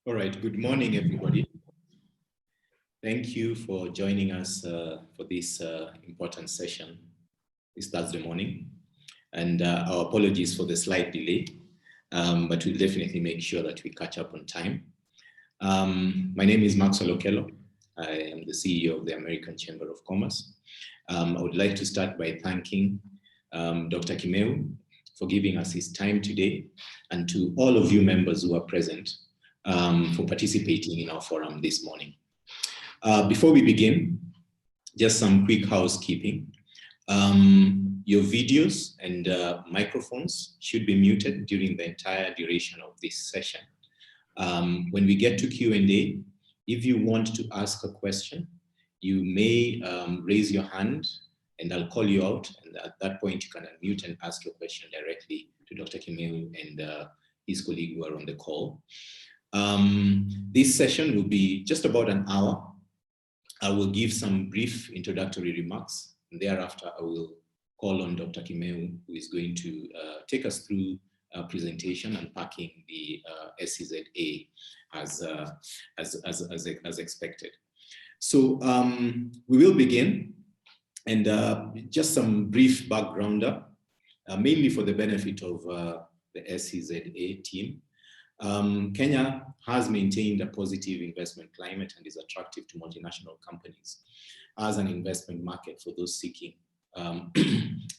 All right, good morning, everybody. Thank you for joining us for this important session this Thursday morning. And our apologies for the slight delay, but we'll definitely make sure that we catch up on time. My name is Maxwell Okello. I am the CEO of the American Chamber of Commerce. I would like to start by thanking Dr. Kimeu for giving us his time today, and to all of you members who are present for participating in our forum this morning. Before we begin, just some quick housekeeping. Your videos and microphones should be muted during the entire duration of this session. When we get to Q&A, if you want to ask a question, you may raise your hand and I'll call you out, and at that point you can unmute and ask your question directly to Dr. Kimeu and his colleague who are on the call. This session will be just about an hour. I will give some brief introductory remarks, and thereafter I will call on Dr. Kimeu, who is going to take us through a presentation unpacking the SEZA as expected. So we will begin, and just some brief backgrounder, mainly for the benefit of the SEZA team. Kenya has maintained a positive investment climate and is attractive to multinational companies as an investment market for those seeking a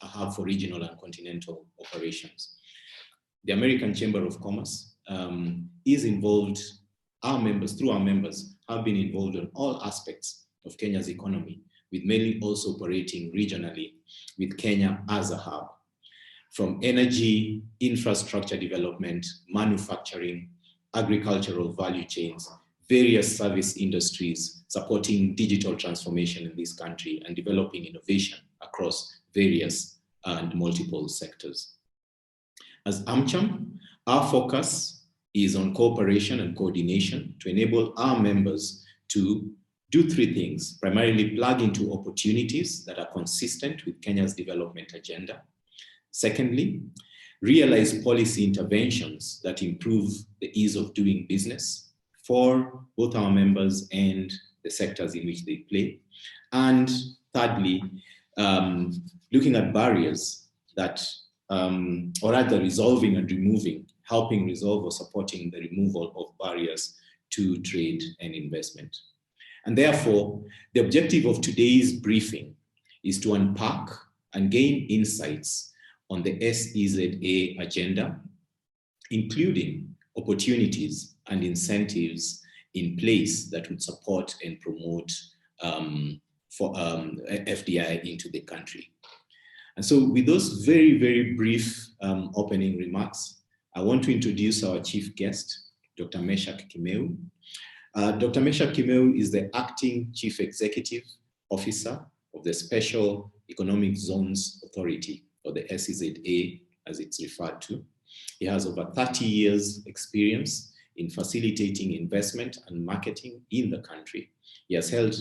hub for regional and continental operations. The American Chamber of Commerce is involved, through our members, have been involved in all aspects of Kenya's economy, with mainly also operating regionally with Kenya as a hub. From energy, infrastructure development, manufacturing, agricultural value chains, various service industries supporting digital transformation in this country and developing innovation across various and multiple sectors. As AmCham, our focus is on cooperation and coordination to enable our members to do three things: primarily plug into opportunities that are consistent with Kenya's development agenda. Secondly, realize policy interventions that improve the ease of doing business for both our members and the sectors in which they play. And thirdly, looking at barriers that, or rather resolving and removing, helping resolve or supporting the removal of barriers to trade and investment. And therefore, the objective of today's briefing is to unpack and gain insights on the SEZA agenda, including opportunities and incentives in place that would support and promote FDI into the country. And so with those very, very brief opening remarks, I want to introduce our chief guest, Dr. Meshack Kimeu. Dr. Meshack Kimeu is the acting chief executive officer of the Special Economic Zones Authority, or the SEZA as it's referred to. He has over 30 years experience in facilitating investment and marketing in the country. He has held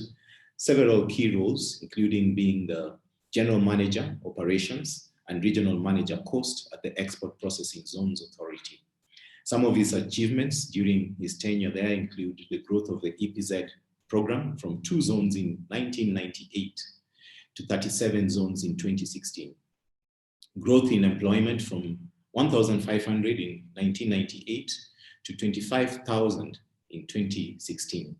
several key roles, including being the General Manager, Operations, and Regional Manager, Coast at the Export Processing Zones Authority. Some of his achievements during his tenure there include the growth of the EPZ program from 2 zones in 1998 to 37 zones in 2016. Growth in employment from 1,500 in 1998 to 25,000 in 2016,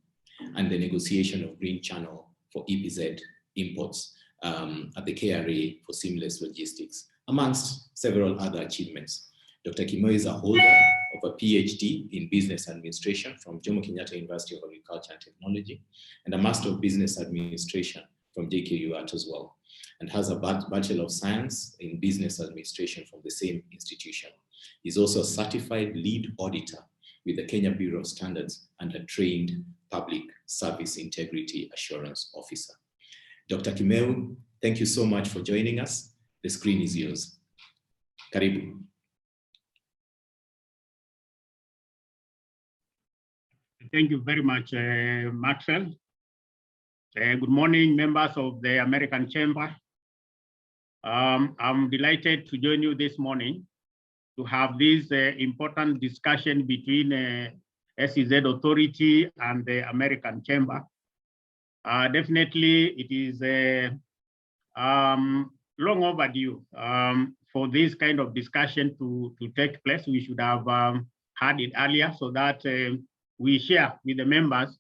and the negotiation of Green Channel for EPZ imports at the KRA for seamless logistics, amongst several other achievements. Dr. Kimeu is a holder of a PhD in Business Administration from Jomo Kenyatta University of Agriculture and Technology, and a Master of Business Administration from JKUAT as well, and has a Bachelor of Science in Business Administration from the same institution. He's also a certified lead auditor with the Kenya Bureau of Standards and a trained Public Service Integrity Assurance Officer. Dr. Kimeu, thank you so much for joining us. The screen is yours. Karibu. Thank you very much, Maxwell. Good morning, members of the American Chamber. I'm delighted to join you this morning to have this important discussion between SEZ Authority and the American Chamber. Definitely, it is long overdue for this kind of discussion to take place. We should have had it earlier so that we share with the members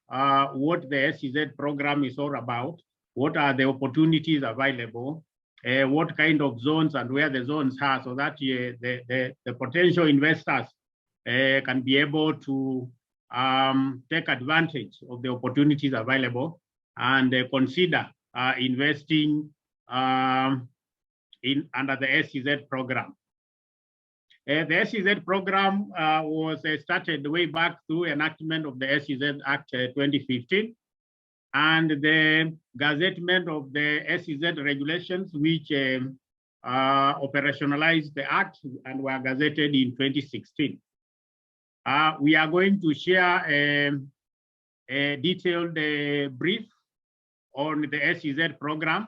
what the SEZ program is all about, what are the opportunities available, what kind of zones and where the zones are, so that the potential investors can be able to take advantage of the opportunities available and consider investing under the SEZ program. The SEZ program was started way back through enactment of the SEZ Act 2015 and the gazettement of the SEZ regulations, which operationalized the act and were gazetted in 2016. We are going to share a detailed brief on the SEZ program,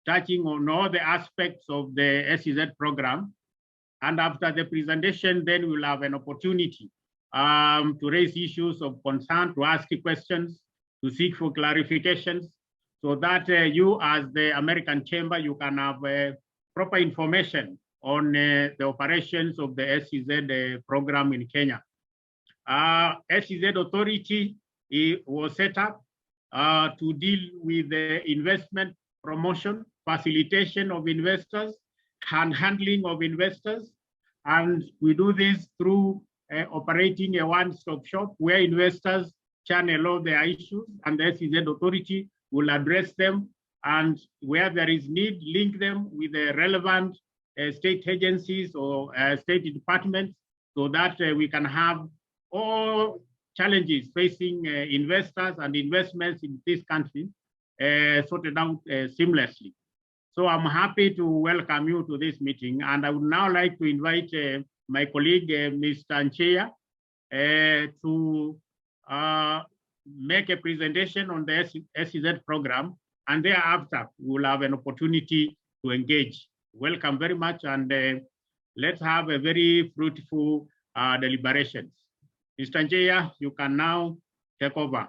touching on all the aspects of the SEZ program. And after the presentation, then we'll have an opportunity to raise issues of concern, to ask questions, to seek for clarifications, so that you as the American Chamber, you can have proper information on the operations of the SEZ program in Kenya. SEZ Authority was set up to deal with the investment promotion, facilitation of investors, and handling of investors. And we do this through operating a one-stop shop where investors channel all their issues and the SEZ Authority will address them. And where there is need, link them with the relevant state agencies or state departments so that we can have all challenges facing investors and investments in this country sorted out seamlessly. So I'm happy to welcome you to this meeting, and I would now like to invite my colleague, Mr. Ncheya, to make a presentation on the SEZ program, and thereafter we'll have an opportunity to engage. Welcome very much, and let's have a very fruitful deliberations. Mr. Ncheya, you can now take over.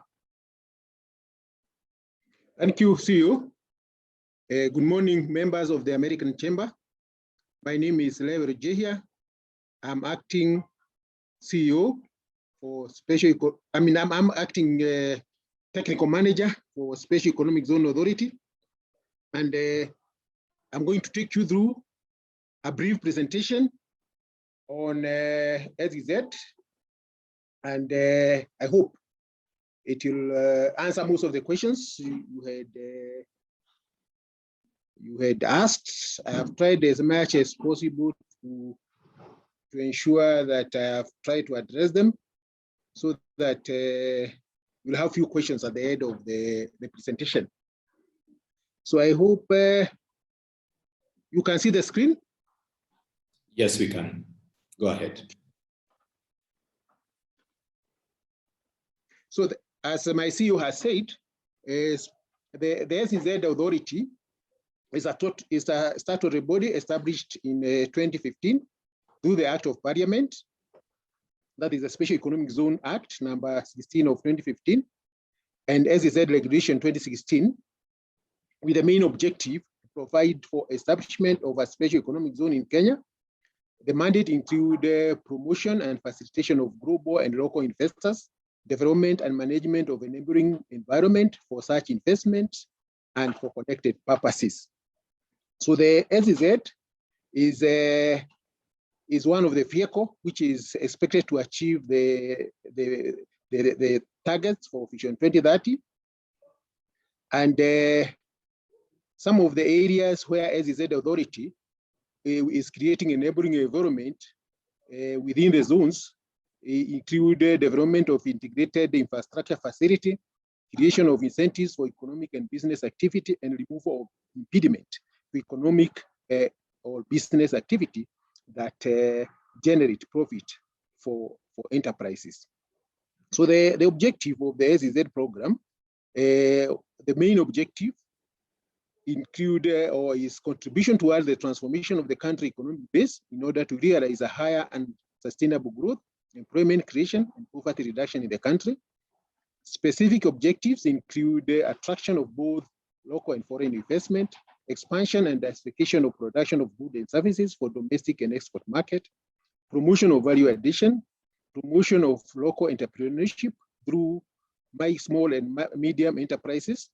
Thank you, CEO. Good morning, members of the American Chamber. My name is Lever Jehia. I'm acting CEO for Special, I'm acting technical manager for Special Economic Zone Authority. And I'm going to take you through a brief presentation on SEZ. And I hope it will answer most of the questions you had asked. I have tried as much as possible to ensure that I have tried to address them so that we'll have a few questions at the end of the presentation. So I hope you can see the screen. Yes, we can. Go ahead. So as my CEO has said, is the SEZ Authority is a statutory body established in 2015 through the Act of Parliament. That is the Special Economic Zone Act number 16 of 2015 and SEZ Regulation 2016, with the main objective to provide for establishment of a special economic zone in Kenya. The mandate include the promotion and facilitation of global and local investors, development and management of a neighboring environment for such investment and for connected purposes. So the SEZ is one of the vehicle which is expected to achieve the targets for Vision 2030. And some of the areas where SEZ Authority is creating a neighboring environment within the zones include development of integrated infrastructure facility, creation of incentives for economic and business activity, and removal of impediment to economic or business activity that generate profit for enterprises. So the objective of the SEZ program, the main objective include or is contribution towards the transformation of the country economic base in order to realize a higher and sustainable growth employment creation, and poverty reduction in the country. Specific objectives include the attraction of both local and foreign investment, expansion and diversification of production of goods and services for domestic and export market, promotion of value addition, promotion of local entrepreneurship through small and medium enterprises,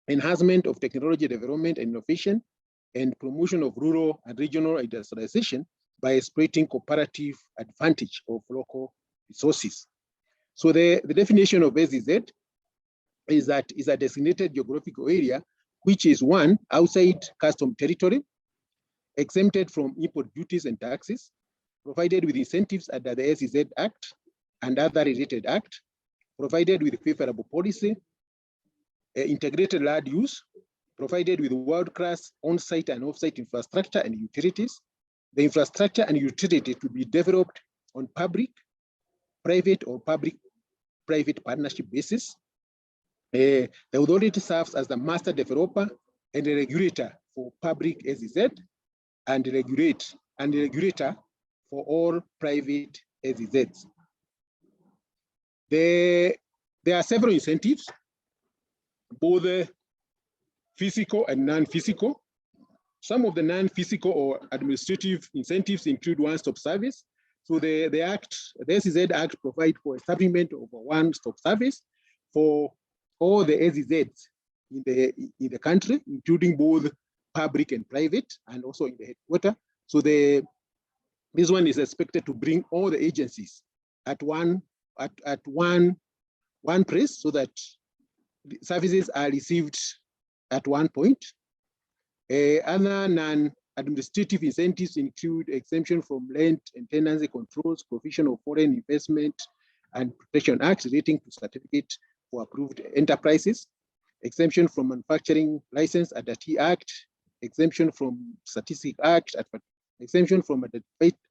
enhancement of technology development and innovation, and promotion of rural and regional industrialization by exploiting cooperative advantage of local resources. So the definition of SEZ is that is a designated geographical area, which is one, outside custom territory, exempted from import duties and taxes, provided with incentives under the SEZ Act and other related act, provided with favorable policy, integrated land use, provided with world-class on-site and off-site infrastructure and utilities. The infrastructure and utility to be developed on public, private, or public-private partnership basis. The authority serves as the master developer and the regulator for public SEZ and the regulator for all private SEZs. There are several incentives, both physical and non-physical. Some of the non-physical or administrative incentives include one-stop service. So the SEZ Act provides for establishment of a one-stop service for all the SEZs in the country, including both public and private, and also in the headquarters. So this one is expected to bring all the agencies at one place, so that services are received at one point. Other non-administrative incentives include exemption from rent and tenancy controls, provision of foreign investment and protection acts relating to certificate for approved enterprises, exemption from manufacturing license under T Act, exemption from Statistic Act, exemption from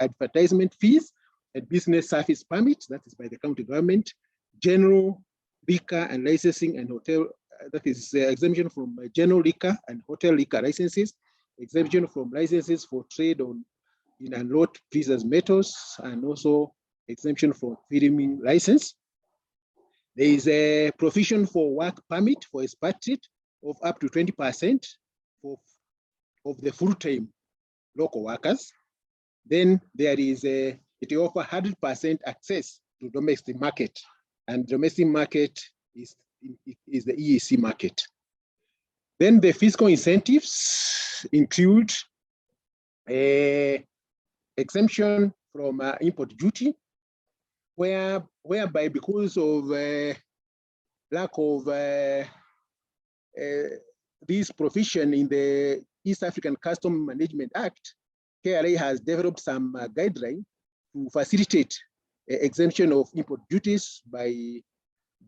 advertisement fees and business service permits, that is by the county government, general liquor and licensing and hotel, that is exemption from general liquor and hotel liquor licenses, exemption from licenses for trade in unload precious metals, and also exemption from filming license. There is a provision for work permit for expatriate of up to 20% of the full-time local workers. Then there is it offers 100% access to domestic market, and domestic market is the EEC market. Then the fiscal incentives include exemption from import duty, whereby because of lack of this provision in the East African Custom Management Act, KRA has developed some guidelines to facilitate exemption of import duties by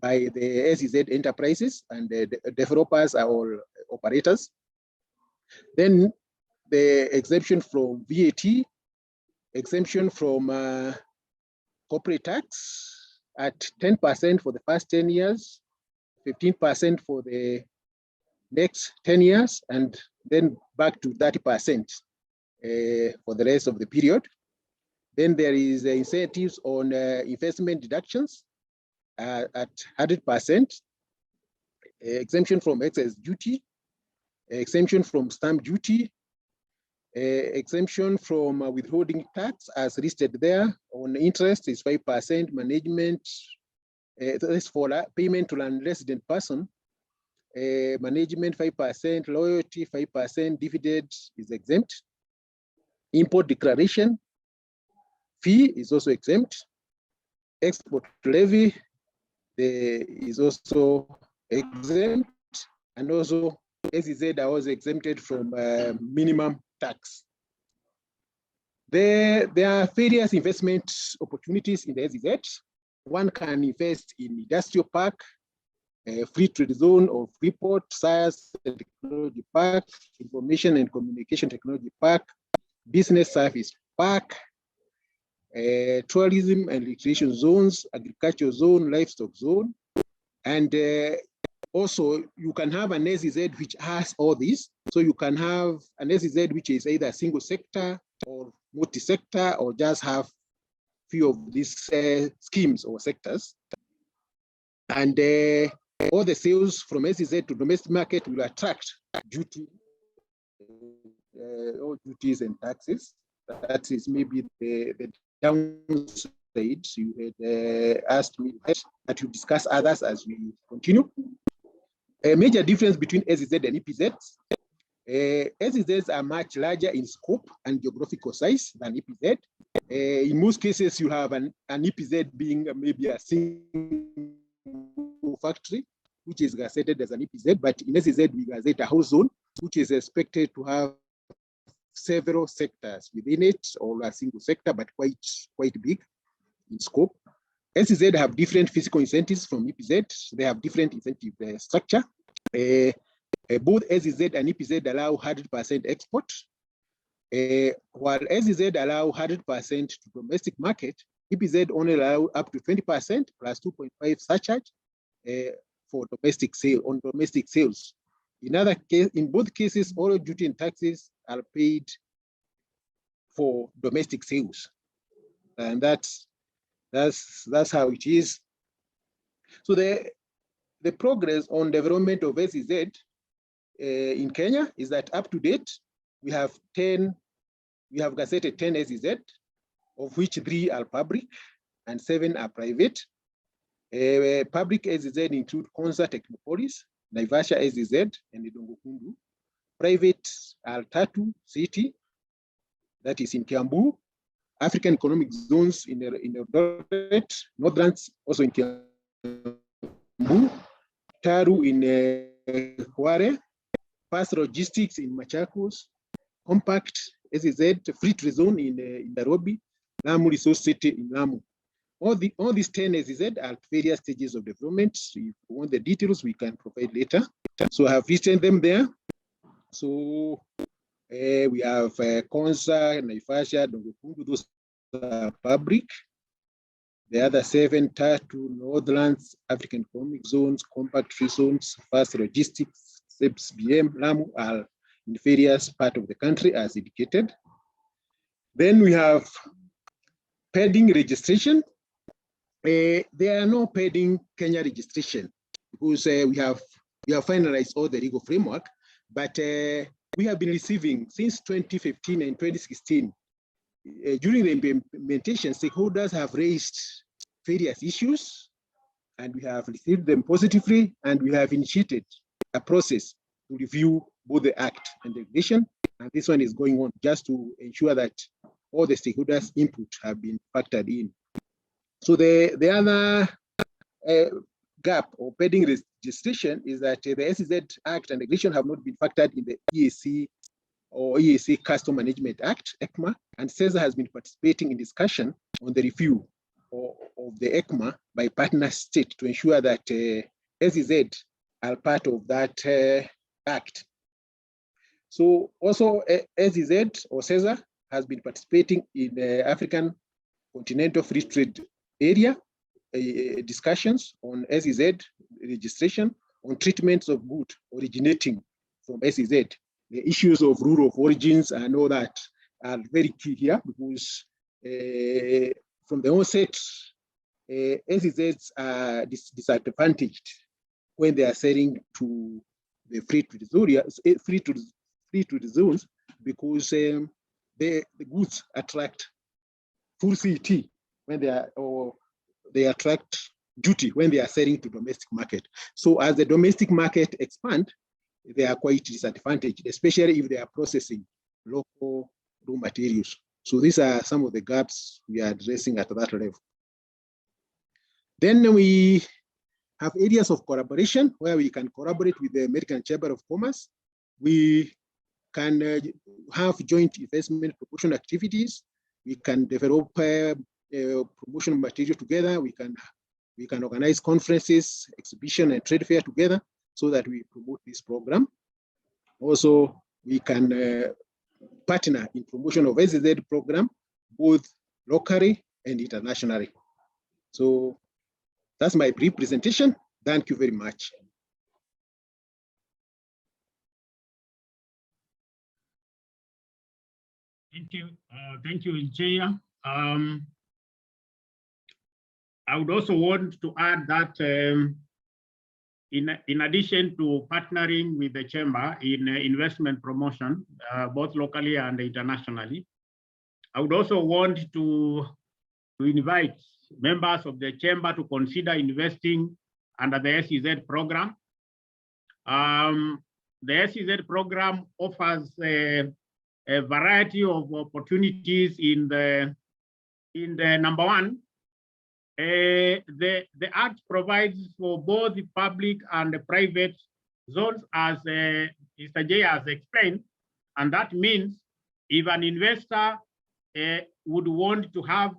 the SEZ enterprises, and the developers are all operators. Then the exemption from VAT, exemption from corporate tax at 10% for the first 10 years, 15% for the next 10 years, and then back to 30% for the rest of the period. Then there is incentives on investment deductions at 100%, exemption from excess duty, exemption from stamp duty, exemption from withholding tax as listed there. On interest is 5%, management, that's for payment to non-resident person, management 5%, loyalty 5%, dividend is exempt. Import declaration fee is also exempt. Export levy is also exempt, and also SEZ are also exempted from minimum tax. There are various investment opportunities in the SEZ. One can invest in industrial park, free trade zone or Freeport, science and technology park, information and communication technology park, business service park, tourism and recreation zones, agricultural zone, livestock zone. And also you can have an SEZ which has all these. So you can have an SEZ which is either single sector or multi-sector, or just have few of these schemes or sectors. And all the sales from SEZ to domestic market will attract duty, all duties and taxes. That is maybe the downside. You had asked me that you discuss others as we continue. A major difference between SEZ and EPZs. SEZs are much larger in scope and geographical size than EPZ. In most cases, you have an EPZ being maybe a single factory, which is gazetted as an EPZ, but in SEZ, we gazette a whole zone, which is expected to have several sectors within it, or a single sector, but quite big in scope. SEZ have different physical incentives from EPZ. They have different incentive structure. Both SEZ and EPZ allow 100% export. While SEZ allow 100% to domestic market, EPZ only allow up to 20% plus 2.5 surcharge for domestic sales. In both cases, all duty and taxes are paid for domestic sales, and that's how it is. So the progress on development of SEZ in Kenya is that up to date we have gazetted 10 SEZ, of which 3 are public and 7 are private. Public SEZ include Konza Technopolis, Naivasha SEZ, and Idongo-Kundu. Private are Tatu City, that is in Kiambu, African Economic Zones in the Northlands, also in Kiambu, Taru in Kware, Fast Logistics in Machakos, Compact SEZ, Free Trade Zone in Nairobi, Lamu Resource City in Lamu. All these 10 SEZ are at various stages of development. So if you want the details, we can provide later. So I have listed them there. So we have Konza, Naivasha, Idongo-Kundu, those are public. The other 7, Tatu, Northlands, African Economic Zones, Compact Free Zones, Fast Logistics, SEPS, BM, Lamu are in various parts of the country as indicated. Then we have pending registration. There are no pending Kenya registration because we have finalized all the legal framework, but we have been receiving since 2015 and 2016. During the implementation, stakeholders have raised various issues, and we have received them positively, and we have initiated a process to review both the Act and the regulation, and this one is going on just to ensure that all the stakeholders' input have been factored in. So the other gap or pending registration is that the SEZ Act and regulation have not been factored in the EAC or EAC Custom Management Act, ECMA, and SEZA has been participating in discussion on the review of the ECMA by partner state to ensure that SEZ are part of that act. So also SEZ or SEZA has been participating in African Continental Free Trade Area discussions on SEZ registration on treatments of goods originating from SEZ. The issues of rule of origins and all that are very key here because from the onset, SEZs are disadvantaged when they are selling to the free trade zones because the goods attract full CET when they are, or they attract duty when they are selling to domestic market. So as the domestic market expand, they are quite disadvantaged, especially if they are processing local raw materials. So these are some of the gaps we are addressing at that level. Then we have areas of collaboration where we can collaborate with the American Chamber of Commerce. We can have joint investment promotion activities. We can develop promotion material together. We can organize conferences, exhibition, and trade fair together so that we promote this program. Also, we can partner in promotion of SEZ program, both locally and internationally. So that's my brief presentation. Thank you very much. Thank you, Chair. I would also want to add that in addition to partnering with the chamber in investment promotion, both locally and internationally, I would also want to invite members of the chamber to consider investing under the SEZ program. The SEZ program offers a variety of opportunities in the number one. The Act provides for both the public and the private zones, as Mr. J has explained, and that means if an investor would want to have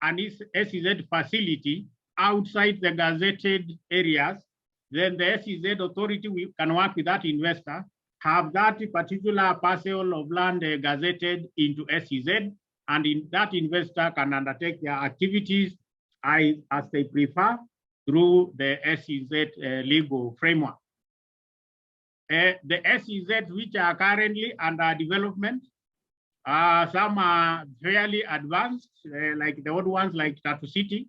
an SEZ facility outside the gazetted areas, then the SEZ authority can work with that investor, have that particular parcel of land gazetted into SEZ, and that investor can undertake their activities as they prefer through the SEZ legal framework. The SEZs which are currently under development, some are fairly advanced, like the old ones like Tatu City,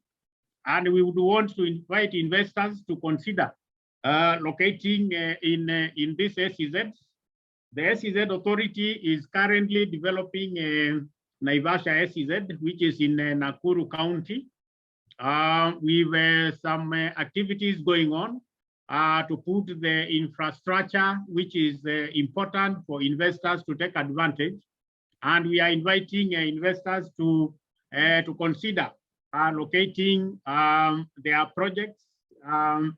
and we would want to invite investors to consider locating in this SEZ. The SEZ authority is currently developing Naivasha SEZ, which is in Nakuru County. With some activities going on to put the infrastructure, which is important for investors to take advantage. And we are inviting investors to consider locating their projects at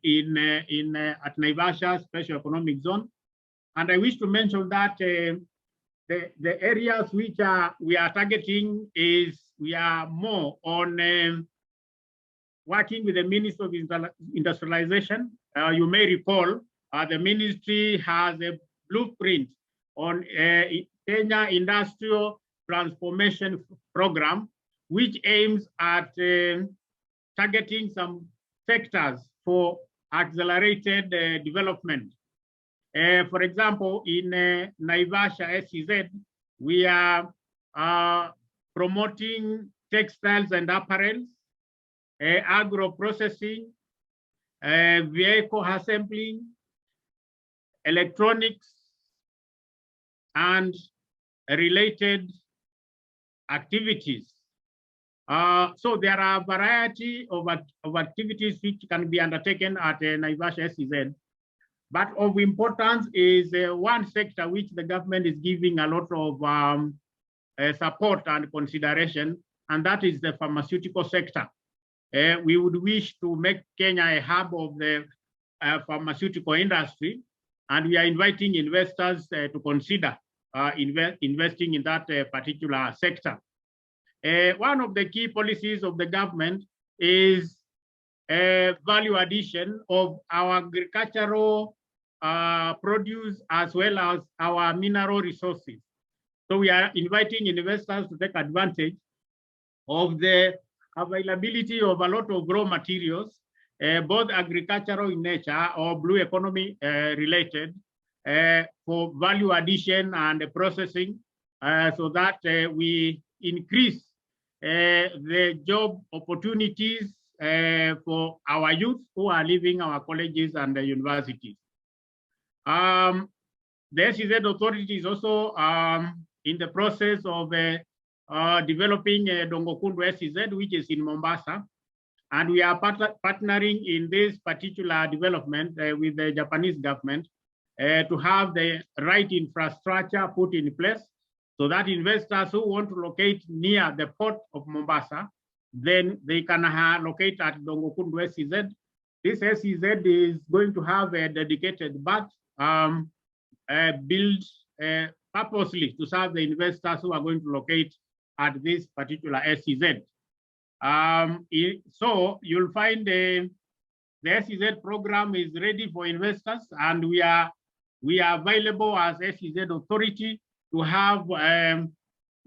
Naivasha Special Economic Zone. And I wish to mention that the areas which we are targeting is we are more on working with the Ministry of Industrialization. You may recall the ministry has a blueprint on Kenya Industrial Transformation Program, which aims at targeting some sectors for accelerated development. For example, in Naivasha SEZ, we are promoting textiles and apparels, agro-processing, vehicle assembling, electronics, and related activities. So there are a variety of activities which can be undertaken at Naivasha SEZ. But of importance is one sector which the government is giving a lot of support and consideration, and that is the pharmaceutical sector. We would wish to make Kenya a hub of the pharmaceutical industry, and we are inviting investors to consider investing in that particular sector. One of the key policies of the government is value addition of our agricultural produce as well as our mineral resources. So we are inviting investors to take advantage of the availability of a lot of raw materials, both agricultural in nature or blue economy related, for value addition and processing, so that we increase the job opportunities for our youth who are leaving our colleges and the universities. The SEZ authority is also in the process of developing Dongokundu SEZ, which is in Mombasa. And we are partnering in this particular development with the Japanese government to have the right infrastructure put in place so that investors who want to locate near the port of Mombasa, then they can locate at Dongokundu SEZ. This SEZ is going to have a dedicated berth built purposely to serve the investors who are going to locate at this particular SEZ. So you'll find the SEZ program is ready for investors, and we are available as SEZ authority to have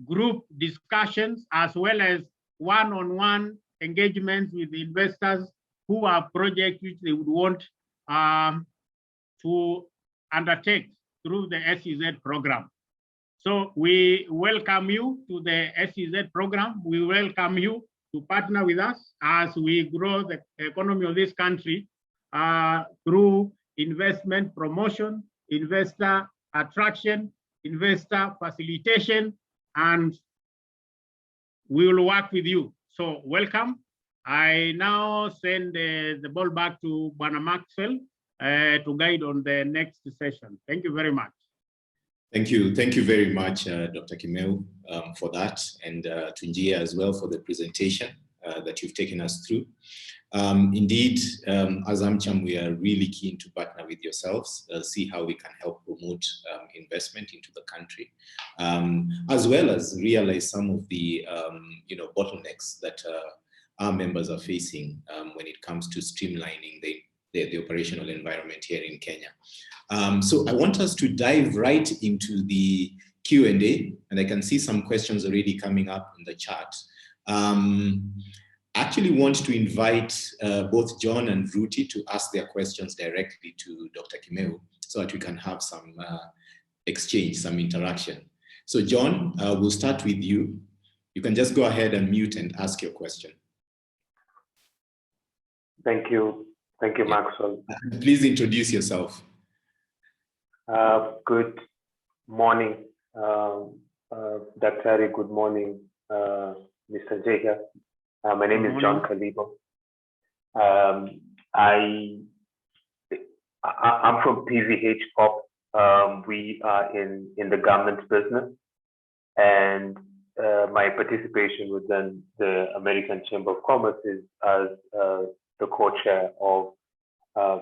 group discussions as well as one-on-one engagements with the investors who have projects which they would want to undertake through the SEZ program. So we welcome you to the SEZ program. We welcome you to partner with us as we grow the economy of this country through investment promotion, investor attraction, investor facilitation, and we will work with you. So welcome. I now send the ball back to Bwana Maxwell to guide on the next session. Thank you very much. Thank you very much, Dr. Kimeu, for that, and to Njia as well for the presentation that you've taken us through. Indeed, as AmCham, we are really keen to partner with yourselves, see how we can help promote investment into the country, as well as realize some of the bottlenecks that our members are facing when it comes to streamlining the operational environment here in Kenya. So I want us to dive right into the Q&A, and I can see some questions already coming up in the chat. I actually want to invite both John and Ruti to ask their questions directly to Dr. Kimeu so that we can have some exchange, some interaction. So John, we'll start with you. You can just go ahead and mute and ask your question. Thank you. Thank you, Maxwell. Please introduce yourself. Good morning, Dr. Ari. Good morning, Mr. Jeha. My name is John Kalibo. I'm from PVH Corp. We are in the government business, and my participation within the American Chamber of Commerce is as the co-chair of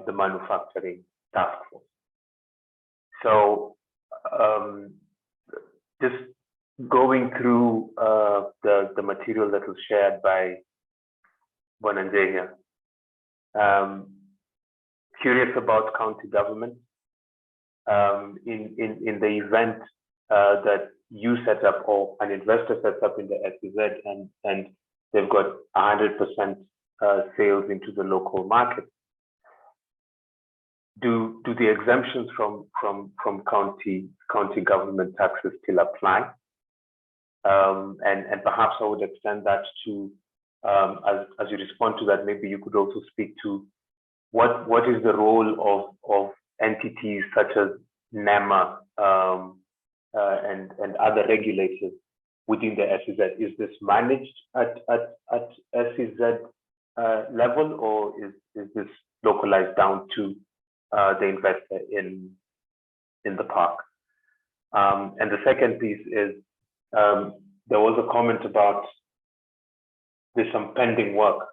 the manufacturing task force. So just going through the material that was shared by Bonanjenia, curious about county government. In the event that you set up or an investor sets up in the SEZ and they've got 100% sales into the local market, do the exemptions from county government taxes still apply? And perhaps I would extend that to, as you respond to that, maybe you could also speak to what is the role of entities such as NEMA and other regulators within the SEZ? Is this managed at SEZ level, or is this localized down to the investor in the park? And the second piece is, there was a comment about there's some pending work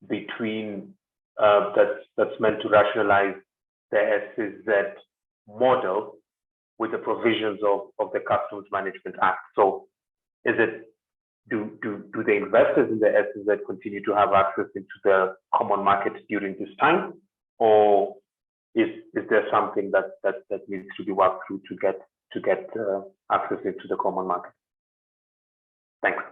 between that's meant to rationalize the SEZ model with the provisions of the Customs Management Act. So is it, do the investors in the SEZ continue to have access into the common market during this time, or is there something that needs to be worked through to get access into the common market? Thanks.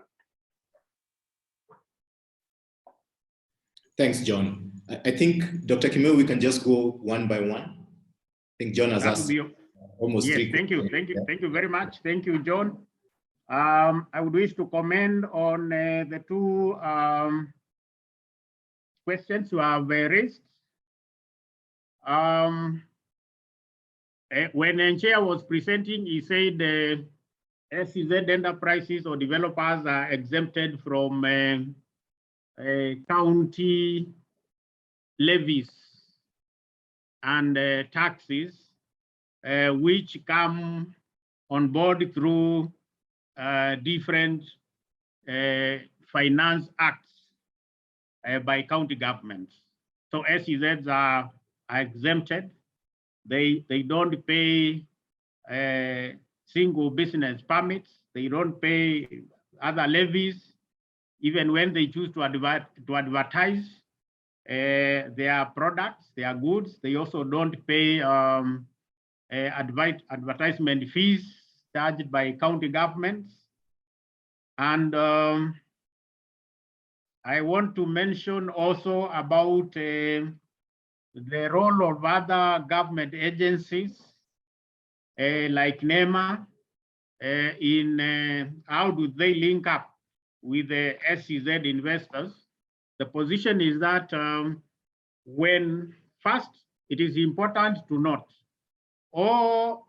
Thanks, John. I think, Dr. Kimeu, we can just go one by one. I think John has asked almost three. Thank you very much. Thank you, John. I would wish to comment on the two questions you have raised. When Njia was presenting, he said SEZ enterprises or developers are exempted from county levies and taxes, which come on board through different finance acts by county governments. So SEZs are exempted. They don't pay single business permits. They don't pay other levies. Even when they choose to advertise their products, their goods, they also don't pay advertisement fees charged by county governments. And I want to mention also about the role of other government agencies like NEMA in how do they link up with the SEZ investors. The position is that when first, it is important to note all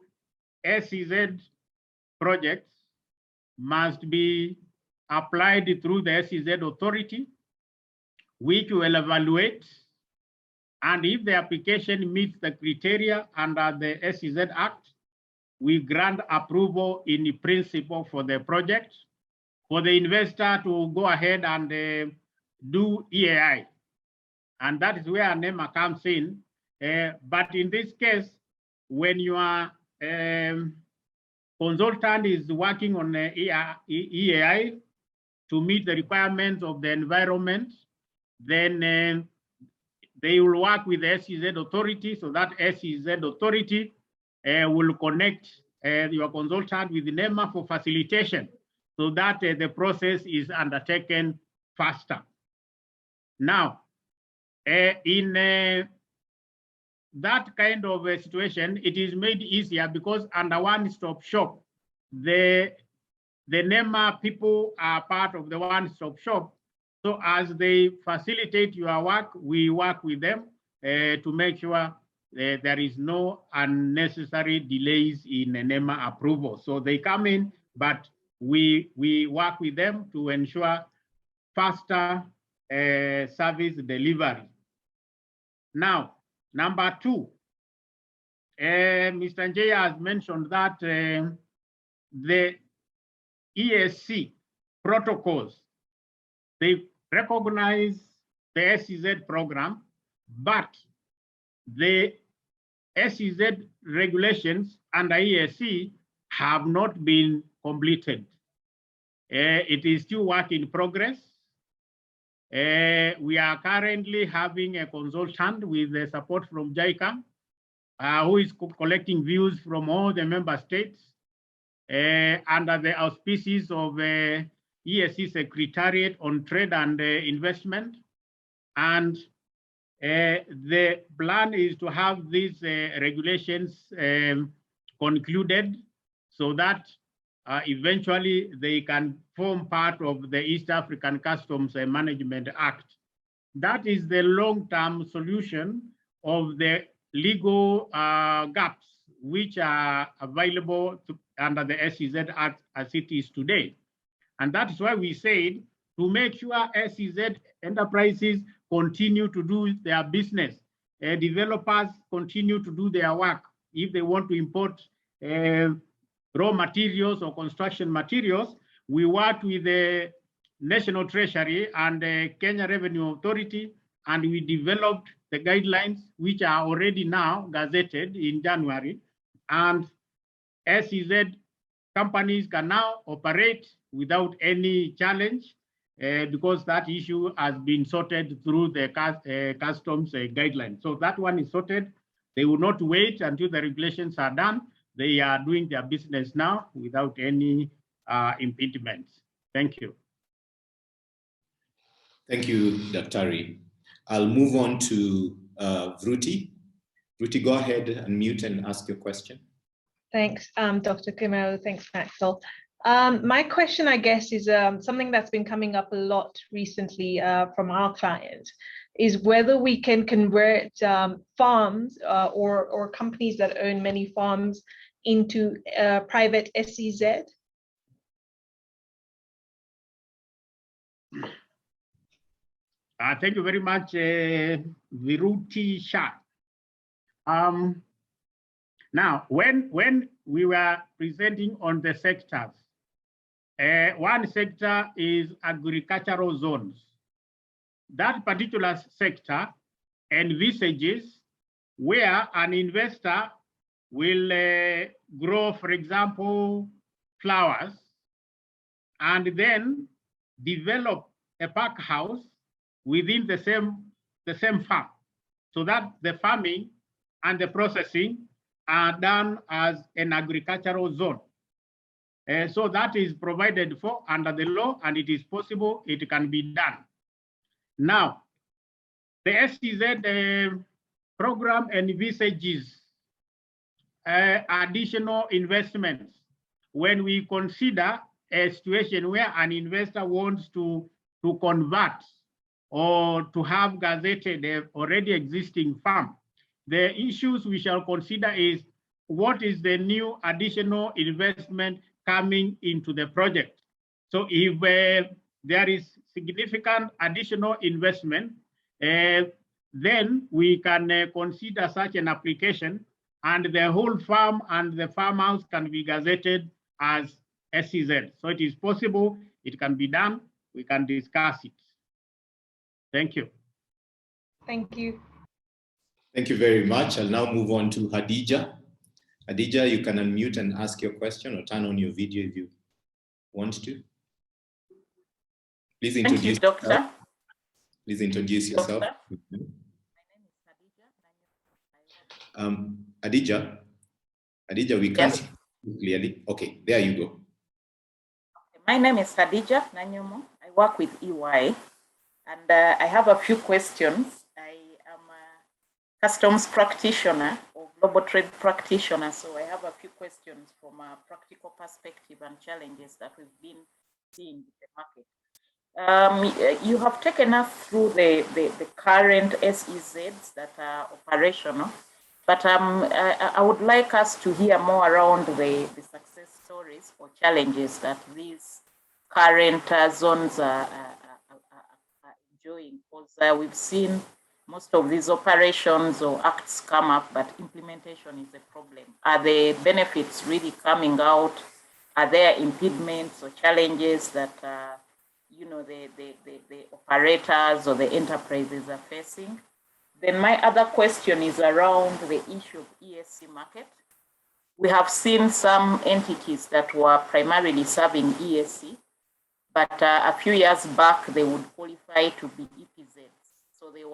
SEZ projects must be applied through the SEZ authority, which will evaluate, and if the application meets the criteria under the SEZ Act, we grant approval in principle for the project, for the investor to go ahead and do EAI. And that is where NEMA comes in. But in this case, when your consultant is working on EAI to meet the requirements of the environment, then they will work with the SEZ authority, so that SEZ authority will connect your consultant with NEMA for facilitation, so that the process is undertaken faster. Now, in that kind of a situation, it is made easier because under one-stop shop, the NEMA people are part of the one-stop shop. So as they facilitate your work, we work with them to make sure there is no unnecessary delays in NEMA approval. So they come in, but we work with them to ensure faster service delivery. Now, number two, Mr. Njaya has mentioned that the ESC protocols, they recognize the SEZ program, but the SEZ regulations under ESC have not been completed. It is still work in progress. We are currently having a consultant with the support from JICA, who is collecting views from all the member states under the auspices of ESC Secretariat on Trade and Investment. And the plan is to have these regulations concluded so that eventually they can form part of the East African Customs Management Act. That is the long-term solution of the legal gaps which are available under the SEZ Act as it is today. And that's why we said to make sure SEZ enterprises continue to do their business, developers continue to do their work. If they want to import raw materials or construction materials, we work with the National Treasury and the Kenya Revenue Authority, and we developed the guidelines which are already now gazetted in January. And SEZ companies can now operate without any challenge because that issue has been sorted through the customs guidelines. So that one is sorted. They will not wait until the regulations are done. They are doing their business now without any impediments. Thank you. Thank you, Daktari. I'll move on to Vruti. Vruti, go ahead and mute and ask your question. Thanks, Dr. Kimeu. Thanks, Maxwell. My question, I guess, is something that's been coming up a lot recently from our clients, is whether we can convert farms or companies that own many farms into private SEZ. Thank you very much, Viruti Shah. Now, when we were presenting on the sectors, one sector is agricultural zones. That particular sector envisages where an investor will grow, for example, flowers, and then develop a pack house within the same farm, so that the farming and the processing are done as an agricultural zone. So that is provided for under the law, and it is possible, it can be done. Now, the SEZ program envisages additional investments when we consider a situation where an investor wants to convert or to have gazetted an already existing farm, the issues we shall consider is what is the new additional investment coming into the project. So if there is significant additional investment, then we can consider such an application, and the whole farm and the farmhouse can be gazetted as SEZ. So it is possible, it can be done, we can discuss it. Thank you. Thank you. Thank you very much. I'll now move on to Hadija. Hadija, you can unmute and ask your question or turn on your video if you want to. Please introduce yourself. Doctor. Please introduce yourself. Doctor. My name is Hadija. Hadija, we can't hear you clearly. Okay, there you go. My name is Hadija Nanyomo. I work with EY, and I have a few questions. I am a customs practitioner or global trade practitioner, so I have a few questions from a practical perspective and challenges that we've been seeing in the market. You have taken us through the current SEZs that are operational, but I would like us to hear more around the success stories or challenges that these current zones are enjoying. Because we've seen most of these operations or acts come up, but implementation is a problem. Are the benefits really coming out? Are there impediments or challenges that the operators or the enterprises are facing? Then my other question is around the issue of ESC market. We have seen some entities that were primarily serving ESC, but a few years back they would qualify to be EPZs. So they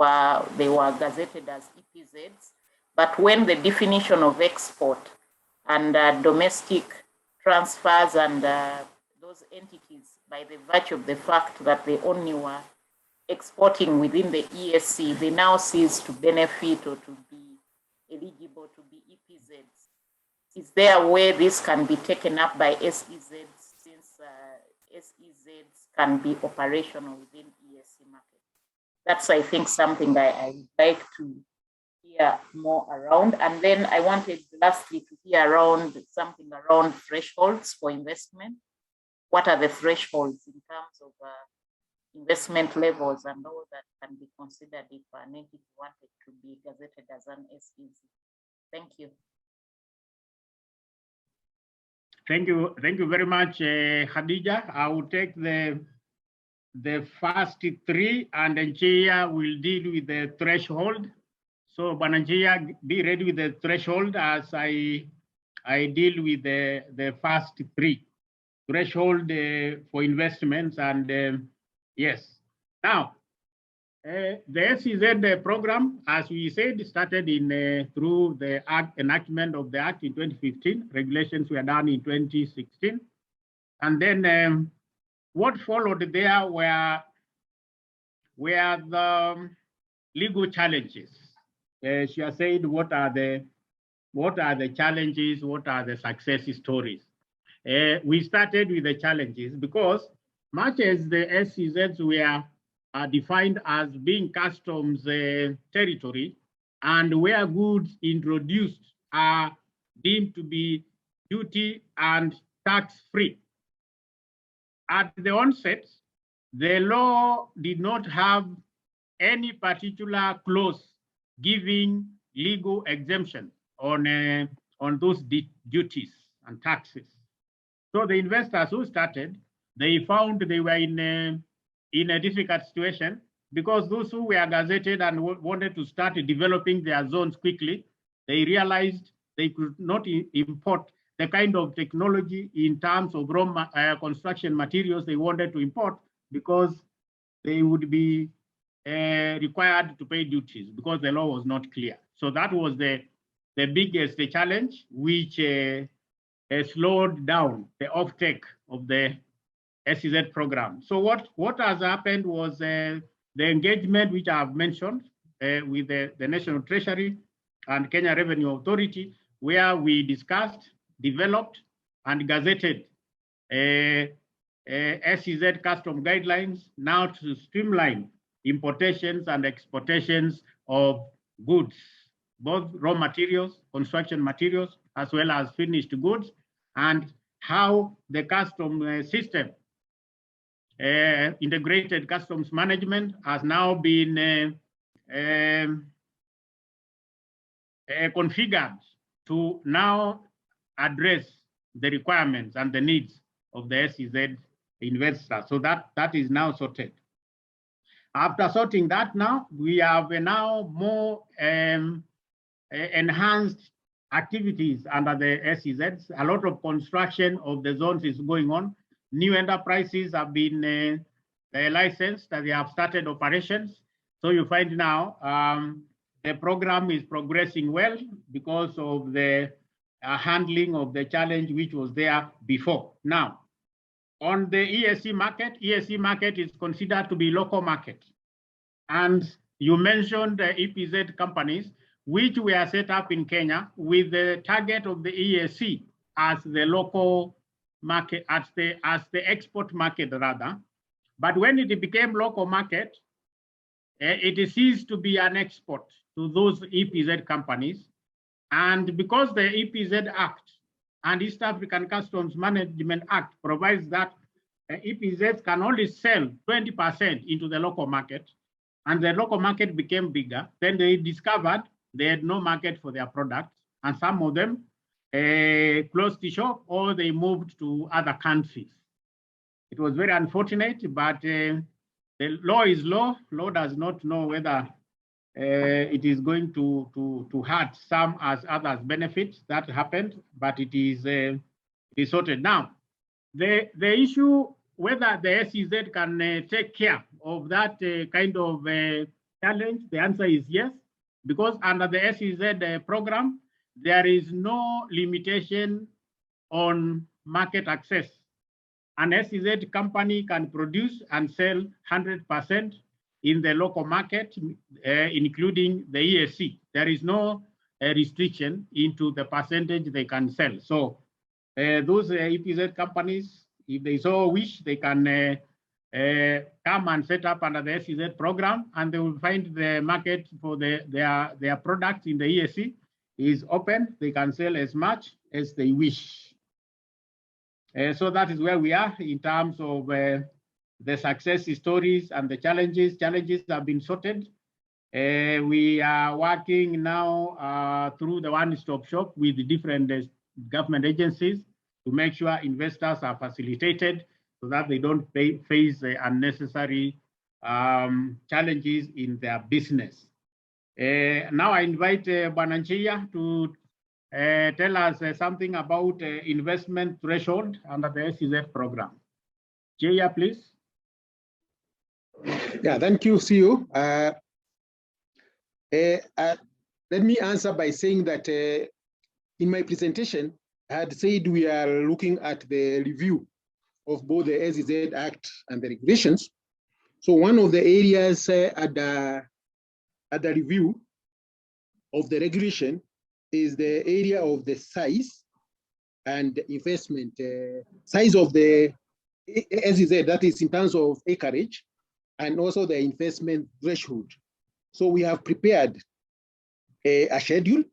were gazetted as EPZs. But when the definition of export and domestic transfers and those entities, by the virtue of the fact that they only were exporting within the ESC, they now cease to benefit or to be eligible to be EPZs. Is there a way this can be taken up by SEZs, since SEZs can be operational within ESC market? That's, I think, something I would like to hear more around. And then I wanted lastly to hear around something around thresholds for investment. What are the thresholds in terms of investment levels and all that can be considered if an entity wanted to be gazetted as an SEZ? Thank you. Thank you very much, Hadija. I will take the first three, and then Chia will deal with the threshold. So Bananjia, be ready with the threshold as I deal with the first three. Threshold for investments, and yes. Now, the SEZ program, as we said, started through the enactment of the Act in 2015. Regulations were done in 2016. And then what followed there were the legal challenges. She has said, what are the challenges, what are the success stories? We started with the challenges because much as the SEZs were defined as being customs territory, and where goods introduced are deemed to be duty and tax-free. At the onset, the law did not have any particular clause giving legal exemption on those duties and taxes. So the investors who started, they found they were in a difficult situation, because those who were gazetted and wanted to start developing their zones quickly, they realized they could not import the kind of technology in terms of raw construction materials they wanted to import, because they would be required to pay duties because the law was not clear. So that was the biggest challenge, which slowed down the offtake of the SEZ program. So what has happened was the engagement which I have mentioned with the National Treasury and Kenya Revenue Authority, where we discussed, developed, and gazetted SEZ custom guidelines now to streamline importations and exportations of goods, both raw materials, construction materials, as well as finished goods, and how the custom system, integrated customs management, has now been configured to now address the requirements and the needs of the SEZ investor. So that is now sorted. After sorting that now, we have now more enhanced activities under the SEZs. A lot of construction of the zones is going on. New enterprises have been licensed, and they have started operations. So you find now the program is progressing well because of the handling of the challenge which was there before. Now, on the ESC market is considered to be local market. And you mentioned the EPZ companies, which were set up in Kenya with the target of the ESC as the local market, as the export market rather. But when it became local market, it ceased to be an export to those EPZ companies. And because the EPZ Act and East African Customs Management Act provides that EPZs can only sell 20% into the local market, and the local market became bigger, then they discovered they had no market for their products, and some of them closed the shop or they moved to other countries. It was very unfortunate, but the law is law. Law does not know whether it is going to hurt some as others benefit. That happened, but it is sorted now. The issue whether the SEZ can take care of that kind of challenge, the answer is yes, because under the SEZ program, there is no limitation on market access. An SEZ company can produce and sell 100% in the local market, including the ESC. There is no restriction into the percentage they can sell. So those EPZ companies, if they so wish, they can come and set up under the SEZ program, and they will find the market for their products in the ESC is open. They can sell as much as they wish. So that is where we are in terms of the success stories and the challenges. Challenges have been sorted. We are working now through the one-stop shop with the different government agencies to make sure investors are facilitated so that they don't face unnecessary challenges in their business. Now I invite Bananchia to tell us something about investment threshold under the SEZ program. Jaya, please. Yeah, thank you, CEO. Let me answer by saying that in my presentation, I had said we are looking at the review of both the SEZ Act and the regulations. So one of the areas at the review of the regulation is the area of the size and investment, size of the SEZ, that is in terms of acreage, and also the investment threshold. So we have prepared a schedule,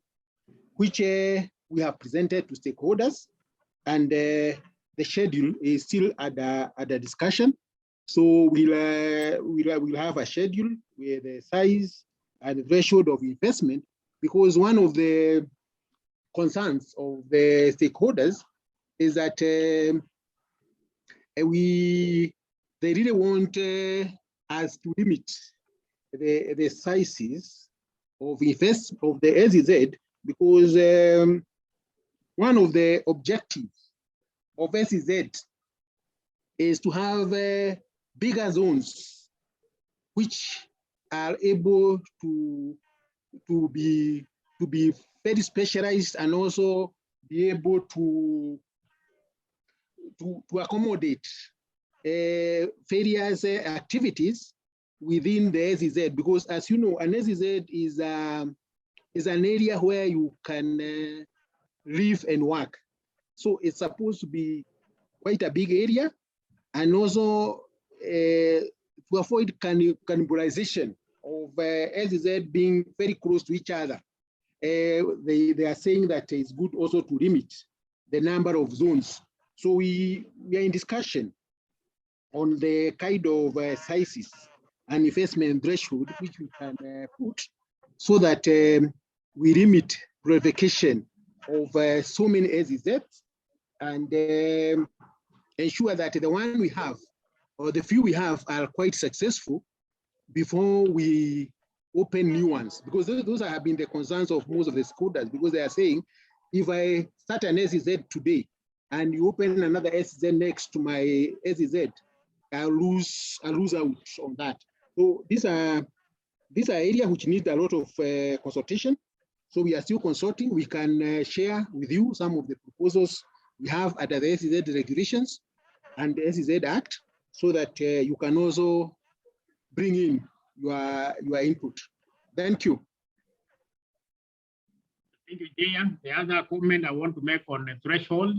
which we have presented to stakeholders, and the schedule is still at the discussion. So we'll have a schedule with the size and the threshold of investment, because one of the concerns of the stakeholders is that they really want us to limit the sizes of the SEZ, because one of the objectives of SEZ is to have bigger zones which are able to be very specialized and also be able to accommodate various activities within the SEZ, because as you know, an SEZ is an area where you can live and work. So it's supposed to be quite a big area, and also to avoid cannibalization of SEZ being very close to each other. They are saying that it's good also to limit the number of zones. So we are in discussion on the kind of sizes and investment threshold which we can put so that we limit proliferation of so many SEZs and ensure that the one we have or the few we have are quite successful before we open new ones, because those have been the concerns of most of the stakeholders, because they are saying, if I start an SEZ today and you open another SEZ next to my SEZ, I'll lose out on that. So these are areas which need a lot of consultation. So we are still consulting. We can share with you some of the proposals we have under the SEZ regulations and the SEZ Act, so that you can also bring in your input. Thank you. Thank you, Jaya. The other comment I want to make on the threshold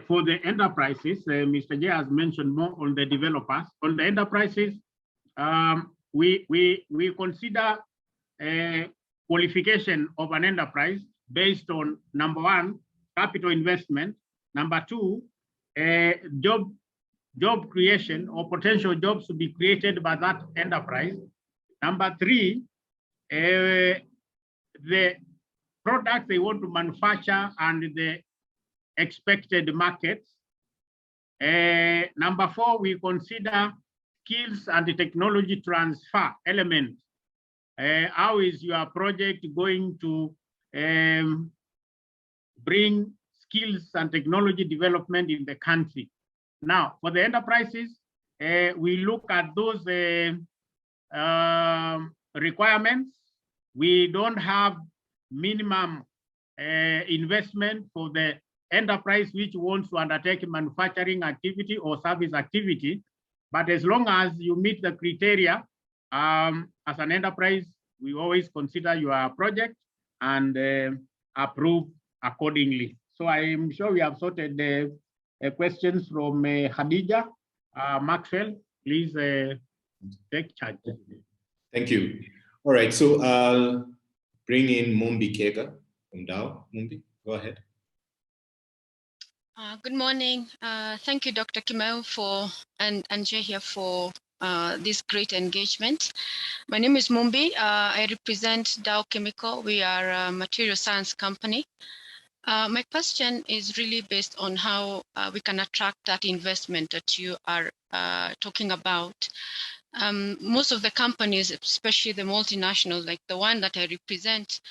for the enterprises, Mr. Jay has mentioned more on the developers. On the enterprises, we consider qualification of an enterprise based on, number one, capital investment, number two, job creation or potential jobs to be created by that enterprise. Number three, the products they want to manufacture and the expected markets. Number four, we consider skills and the technology transfer element. How is your project going to bring skills and technology development in the country? Now, for the enterprises, we look at those requirements. We don't have minimum investment for the enterprise which wants to undertake manufacturing activity or service activity. But as long as you meet the criteria, as an enterprise, we always consider your project and approve accordingly. So I am sure we have sorted the questions from Khadija. Maxwell, please take charge. Thank you. All right, so I'll bring in Mumbi Kega from Dow. Mumbi, go ahead. Good morning. Thank you, Dr. Kimeu, and Jay here for this great engagement. My name is Mumbi. I represent Dow Chemical. We are a material science company. My question is really based on how we can attract that investment that you are talking about. Most of the companies, especially the multinationals, like the one that I represent,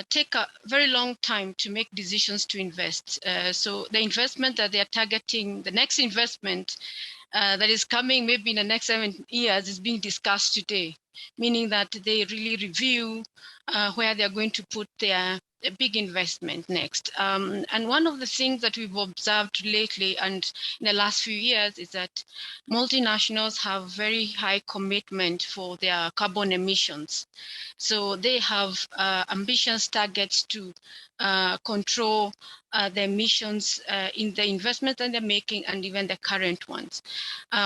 take a very long time to make decisions to invest. So the investment that they are targeting, the next investment that is coming maybe in the next 7 years is being discussed today, meaning that they really review where they're going to put their big investment next. And one of the things that we've observed lately and in the last few years is that multinationals have very high commitment for their carbon emissions. So they have ambitious targets to control the emissions in the investment that they're making and even the current ones.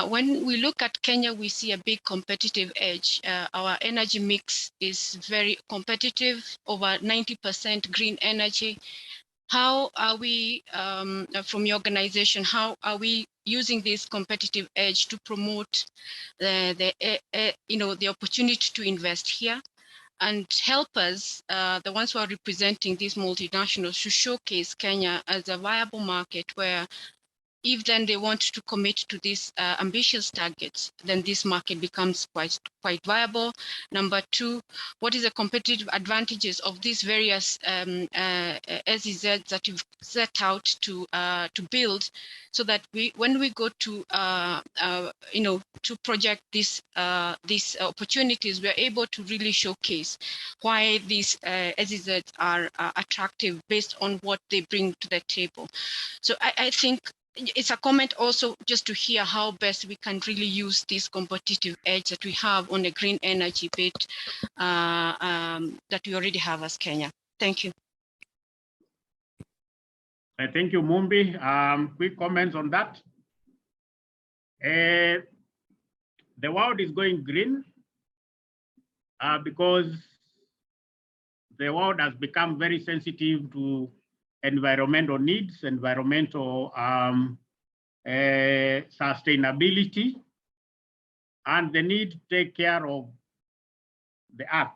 When we look at Kenya, we see a big competitive edge. Our energy mix is very competitive, over 90% green energy. How are we, from your organization, how are we using this competitive edge to promote the opportunity to invest here and help us, the ones who are representing these multinationals, to showcase Kenya as a viable market where if then they want to commit to these ambitious targets, then this market becomes quite viable. Number two, what is the competitive advantages of these various SEZs that you've set out to build, so that when we go to to project these opportunities, we're able to really showcase why these SEZs are attractive based on what they bring to the table. So I think it's a comment also just to hear how best we can really use this competitive edge that we have on the green energy bit that we already have as Kenya. Thank you. Thank you, Mumbi. Quick comments on that? The world is going green because the world has become very sensitive to environmental needs, environmental sustainability, and the need to take care of the earth.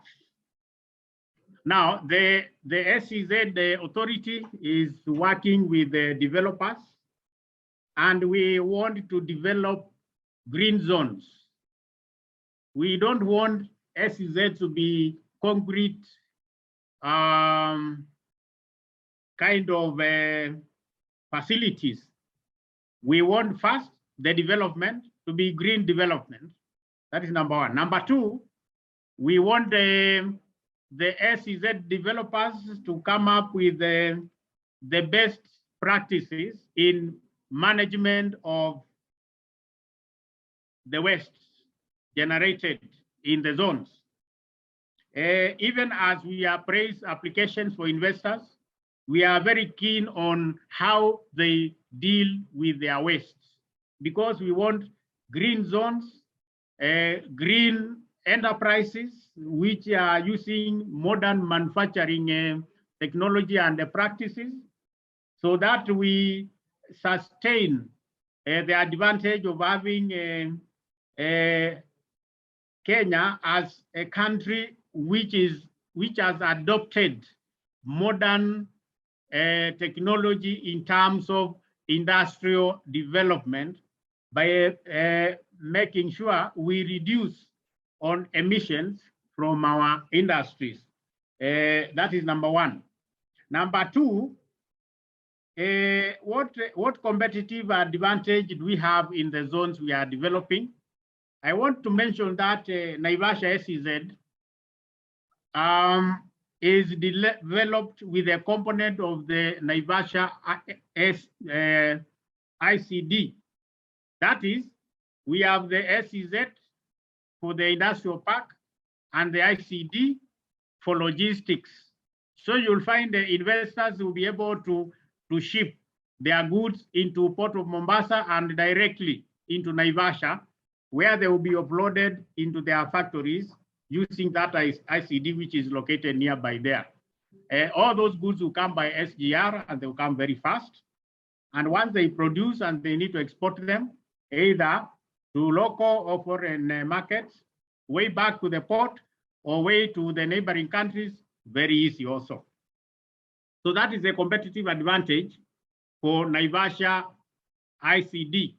Now, the SEZ, the authority, is working with the developers, and we want to develop green zones. We don't want SEZ to be concrete kind of facilities. We want first the development to be green development. That is number one. Number two, we want the SEZ developers to come up with the best practices in management of the waste generated in the zones. Even as we appraise applications for investors, we are very keen on how they deal with their waste, because we want green zones, green enterprises which are using modern manufacturing technology and practices, so that we sustain the advantage of having Kenya as a country which has adopted modern technology in terms of industrial development by making sure we reduce on emissions from our industries. That is number one. Number two, what competitive advantage do we have in the zones we are developing? I want to mention that Naivasha SEZ is developed with a component of the Naivasha ICD. That is, we have the SEZ for the industrial park and the ICD for logistics. So you'll find the investors will be able to ship their goods into Port of Mombasa and directly into Naivasha, where they will be uploaded into their factories using that ICD, which is located nearby there. All those goods will come by SGR and they will come very fast. And once they produce and they need to export them, either to local or foreign markets, way back to the port or way to the neighboring countries, very easy also. So that is a competitive advantage for Naivasha ICD.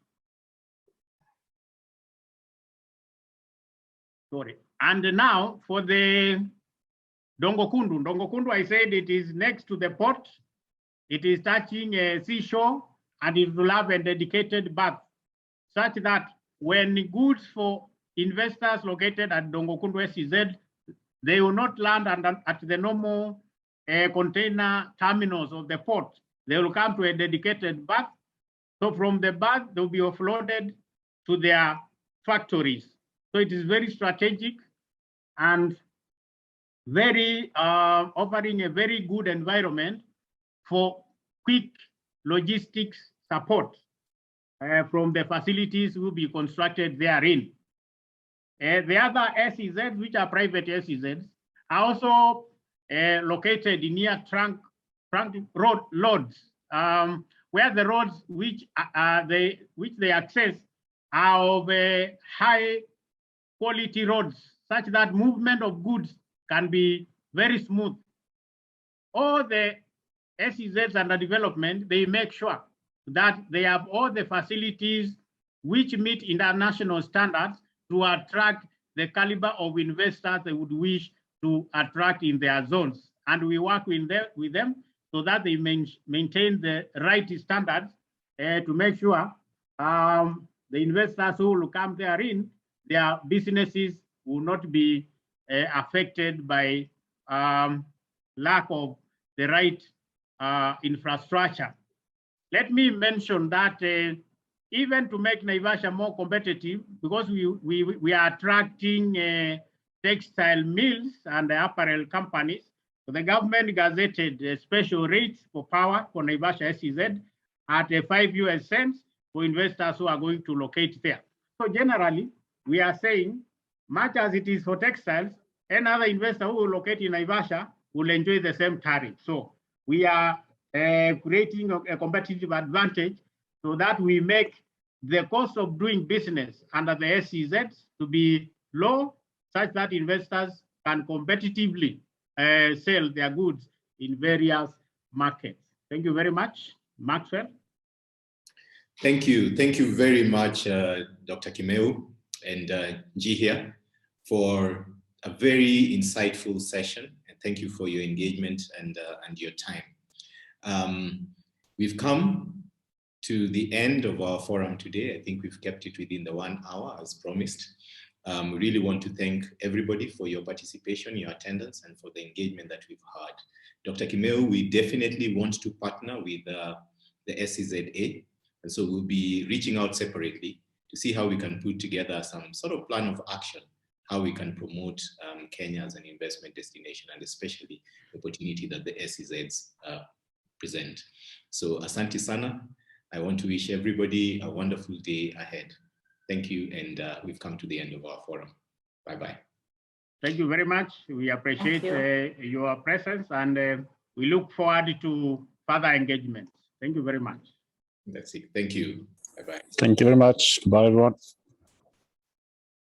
Sorry. And now for the Dongokundu. Dongokundu, I said it is next to the port. It is touching a seashore, and it will have a dedicated berth, such that when goods for investors located at Dongokundu SEZ, they will not land at the normal container terminals of the port. They will come to a dedicated berth. So from the berth, they'll be offloaded to their factories. So it is very strategic and very offering a very good environment for quick logistics support from the facilities will be constructed therein. The other SEZs, which are private SEZs, are also located near trunk roads, where the roads which they access are of high quality roads, such that movement of goods can be very smooth. All the SEZs under development, they make sure that they have all the facilities which meet international standards to attract the caliber of investors they would wish to attract in their zones. And we work with them so that they maintain the right standards to make sure the investors who will come therein, their businesses will not be affected by lack of the right infrastructure. Let me mention that even to make Naivasha more competitive, because we are attracting textile mills and apparel companies, so the government gazetted special rates for power for Naivasha SEZ at 5 US cents for investors who are going to locate there. So generally, we are saying, much as it is for textiles, any other investor who will locate in Naivasha will enjoy the same tariff. So we are creating a competitive advantage so that we make the cost of doing business under the SEZ to be low, such that investors can competitively sell their goods in various markets. Thank you very much, Maxwell. Thank you. Thank you very much, Dr. Kimeu and G here, for a very insightful session. And thank you for your engagement and your time. We've come to the end of our forum today. I think we've kept it within the 1 hour as promised. We really want to thank everybody for your participation, your attendance, and for the engagement that we've had. Dr. Kimeu, we definitely want to partner with the SEZA, and so we'll be reaching out separately to see how we can put together some sort of plan of action, how we can promote Kenya as an investment destination, and especially the opportunity that the SEZs present. So asante sana. I want to wish everybody a wonderful day ahead. Thank you, and we've come to the end of our forum. Bye-bye. Thank you very much. We appreciate your presence, and we look forward to further engagement. Thank you very much. That's it. Thank you. Bye-bye. Thank you very much. Bye, everyone.